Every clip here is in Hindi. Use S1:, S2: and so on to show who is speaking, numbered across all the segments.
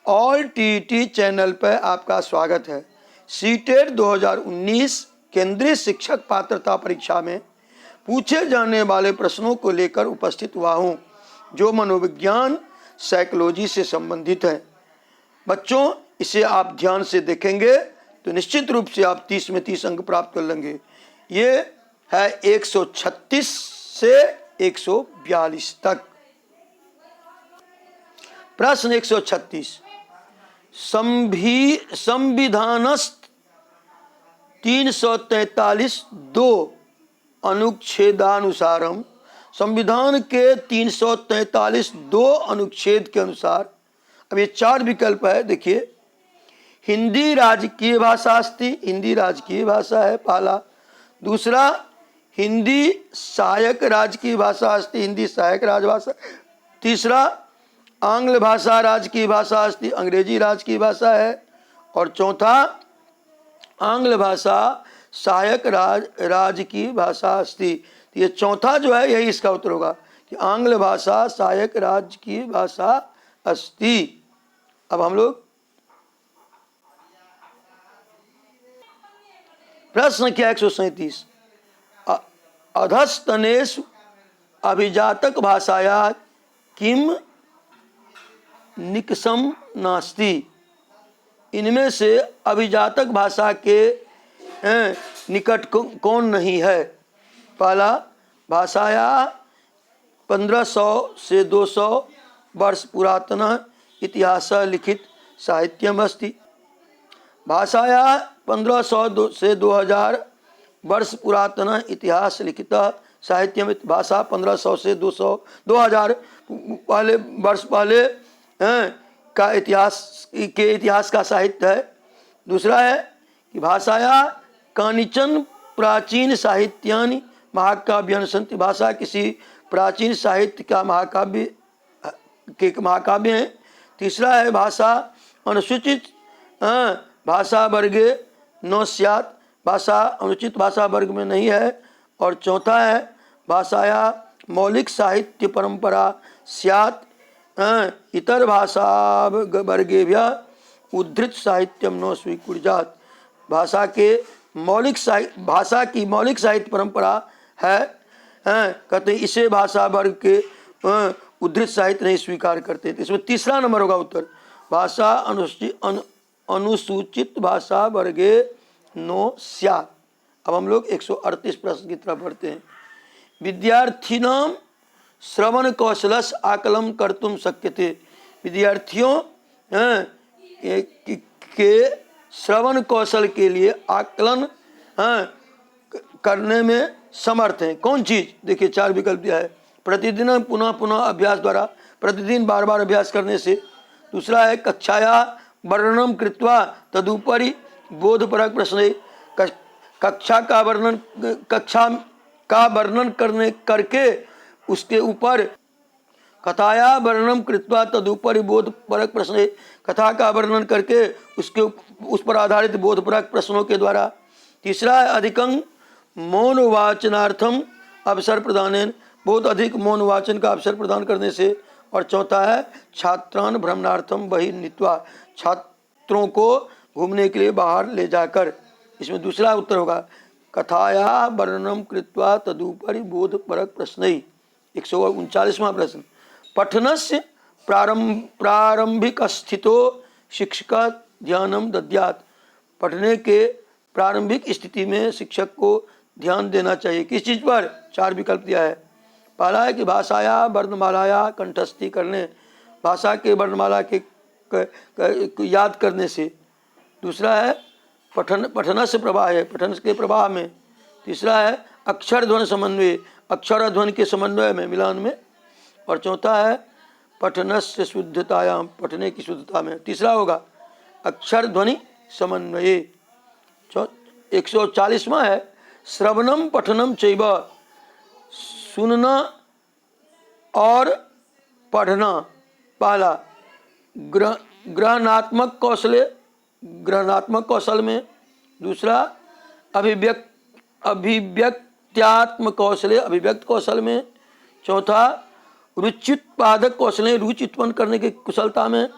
S1: ऑल टीटी चैनल पर आपका स्वागत है। सीटेट 2019 केंद्रीय शिक्षक पात्रता परीक्षा में पूछे जाने वाले प्रश्नों को लेकर उपस्थित हुआ हूँ, जो मनोविज्ञान साइकोलॉजी से संबंधित है। बच्चों, इसे आप ध्यान से देखेंगे तो निश्चित रूप से आप 30 में 30 अंक प्राप्त कर लेंगे। ये है 136 से 142 तक। प्रश्न 136, संविधानस्थ 343(2) अनुच्छेदानुसारम, संविधान के 343(2) अनुच्छेद के अनुसार, अब ये 4 विकल्प है। देखिए, हिंदी राजकीय भाषा अस्ति, हिंदी राजकीय भाषा है पहला। दूसरा, हिंदी सहायक राजकीय भाषा अस्ति, हिंदी सहायक राजभाषा। तीसरा, आंग्ल भाषा राजकीय भाषा अस्ति, अंग्रेजी राजकीय भाषा है। और चौथा, आंग्ल भाषा सहायक राजकीय भाषा अस्ति। तो ये चौथा जो है यही इसका उत्तर होगा कि आंग्ल भाषा सहायक राजकीय भाषा अस्ति। अब हम लोग प्रश्न क्या 137, अधस्तनेषु अभिजातक भाषाया किम निकषम नास्ति, इनमें से अभिजातक भाषा के निकट कौन नहीं है। पहला, भाषाया 1500 से 200 वर्ष पुरातन इतिहास लिखित साहित्यम अस्ति। भाषाया 1500 से 2000 वर्ष पुरातन इतिहास लिखित साहित्यम। भाषा 1500 से 2000 पहले वर्ष पहले का इतिहास का साहित्य है। दूसरा है कि भाषाया कानिचन प्राचीन साहित्यानि महाकाव्यानि सन्ति, भाषा किसी प्राचीन साहित्य का महाकाव्य है। तीसरा है भाषा अनुसूचित भाषा वर्गे न स्यात्, भाषा अनुचित भाषा वर्ग में नहीं है। और चौथा है भाषाया मौलिक साहित्य परंपरा स्यात्, इतर भाषा वर्गेभ्यः उद्धृत साहित्यम न स्वीकुर्यात्, भाषा की मौलिक साहित्य परंपरा है, कहते हैं इसे भाषा वर्ग के उद्धृत साहित्य नहीं स्वीकार करते। तो इसमें तीसरा नंबर होगा उत्तर, भाषा अनुसूचित भाषा वर्गे नो स्यात्। अब हम लोग 138 प्रश्न की तरफ बढ़ते हैं। विद्यार्थिनां श्रवण कौशलस आकलन कर्तुम शक्यते, विद्यार्थियों के श्रवण कौशल के लिए आकलन करने में समर्थ हैं। कौन चीज़? देखिए 4 विकल्प दिया है। प्रतिदिन पुनः पुनः अभ्यास द्वारा, प्रतिदिन बार बार अभ्यास करने से। दूसरा है कक्षाया वर्णनम कृत्वा तदुपरि बोधपरक प्रश्न, कक्षा का वर्णन करके उसके ऊपर, कथाया वर्णनम कृत्वा तदुपरि बोधपरक प्रश्न, कथा का वर्णन करके उस पर आधारित बोधपरक प्रश्नों के द्वारा। तीसरा है अधिकं मौन वाचनार्थम अवसर प्रदानेन, बहुत अधिक मौन वाचन का अवसर प्रदान करने से। और चौथा है छात्रान भ्रमणार्थम बहिर्नीत्वा, छात्रों को घूमने के लिए बाहर ले जाकर। इसमें दूसरा उत्तर होगा कथाया वर्णनम कृत्वा तदुपरि बोधपरक प्रश्न। 139वां प्रश्न, पठनस्य प्रारंभिक स्थितो शिक्षक ध्यानम दद्यात्, पढ़ने के प्रारंभिक स्थिति में शिक्षक को ध्यान देना चाहिए। किस चीज़ पर? 4 विकल्प दिया है। पहला है कि भाषाया वर्णमालाया कंठस्थी करने, भाषा के वर्णमाला के याद करने से। दूसरा है पठन से प्रवाह है, पठन के प्रवाह में। तीसरा है अक्षर ध्वनि समन्वय, अक्षर ध्वनि के समन्वय में, मिलान में। और चौथा है पठनस्य शुद्धतायाम, पठने की शुद्धता में। तीसरा होगा अक्षर ध्वनि समन्वय। 140वां है श्रवणम पठनम चैव, सुनना और पढ़ना। पहला ग्रहणात्मक कौशल में। दूसरा अभिव्यक्त्यात्मक कौशल में। चौथा रुचित्पादक कौशल, रुचि उत्पन्न करने की कुशलता में।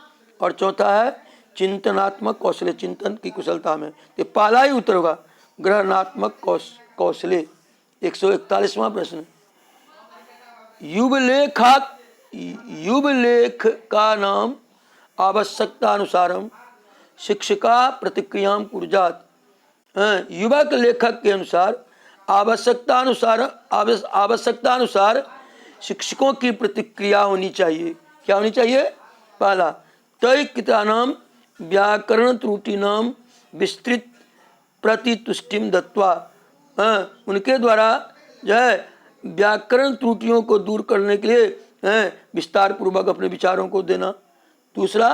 S1: और चौथा है चिंतनात्मक कौशल्य, चिंतन की कुशलता में। तो पहला ही उत्तर होगा ग्रहणात्मक कौशल्य। 141वां प्रश्न, युवलेख का नाम आवश्यकतानुसारम शिक्षिका प्रतिक्रिया कुर्जात। युवक लेखक के अनुसार आवश्यकतानुसार शिक्षकों की प्रतिक्रिया होनी चाहिए। क्या होनी चाहिए? पहला, तय कितानाम व्याकरण त्रुटिनाम विस्तृत प्रतितुष्टिम दत्वा। उनके द्वारा जो है व्याकरण त्रुटियों को दूर करने के लिए विस्तार पूर्वक अपने विचारों को देना। दूसरा,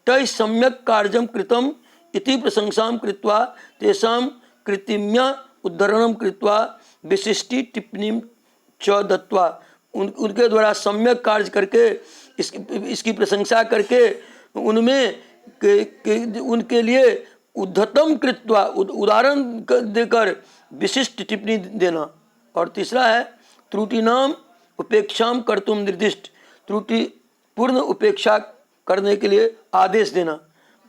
S1: तय सम्यक कार्यम कृतम इति प्रशंसा कृत्वा तेषां कृतिम्य उद्धरणम कृत्वा विशिष्टि टिप्पणी च दत्वा। उनके द्वारा सम्यक कार्य करके इसकी प्रशंसा करके उनके लिए उद्धतम कृत्वा उदाहरण देकर विशिष्ट टिप्पणी देना। और तीसरा है त्रुटिनाम उपेक्षाम कर्तुम निर्दिष्ट, त्रुटि पूर्ण उपेक्षा करने के लिए आदेश देना।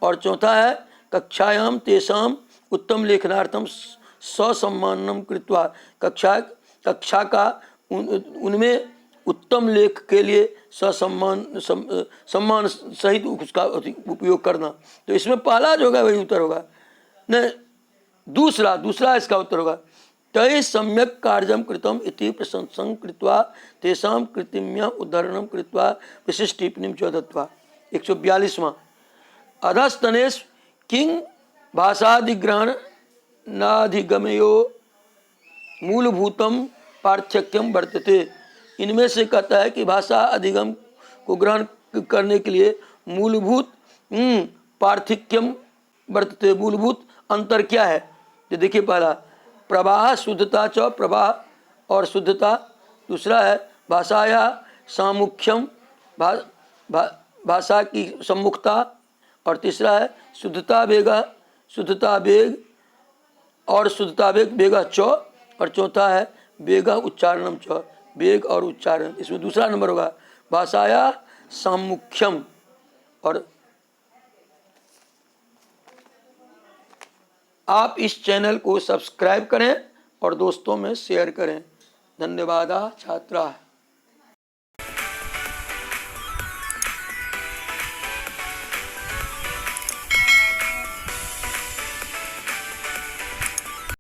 S1: और चौथा है कक्षायाम तेषाम उत्तम लेखनार्थम ससम्मानम कृत्वा, कक्षा का उनमें उत्तम लेख के लिए सम्मान सहित उसका उपयोग करना। तो इसमें पहला जो होगा वही उत्तर होगा। न दूसरा इसका उत्तर होगा तय सम्यक कार्यम कृतम इति प्रशंसं कृत्वा तेषां कृतिम्य उद्धरणम कृत्वा विशिष्ट टिप्पणीं च दत्वा। 142वां, अधस्तनेष किंग भाषाधिग्रहण नाधिगमयो मूलभूतम पार्थक्यम वर्तते। इनमें से कहता है कि भाषा अधिगम को ग्रहण करने के लिए मूलभूत पार्थक्यम वर्तते, मूलभूत अंतर क्या है? तो देखिए, पहला प्रवाह शुद्धता च, प्रवाह और शुद्धता। दूसरा है भाषाया सामुख्यम, भाषा की सम्मुखता। और तीसरा है शुद्धता वेग और शुद्धता वेग च। और चौथा है वेग उच्चारणम च, वेग और उच्चारण। इसमें दूसरा नंबर होगा भाषाया सामुख्यम। और आप इस चैनल को सब्सक्राइब करें और दोस्तों में शेयर करें। धन्यवाद छात्रा।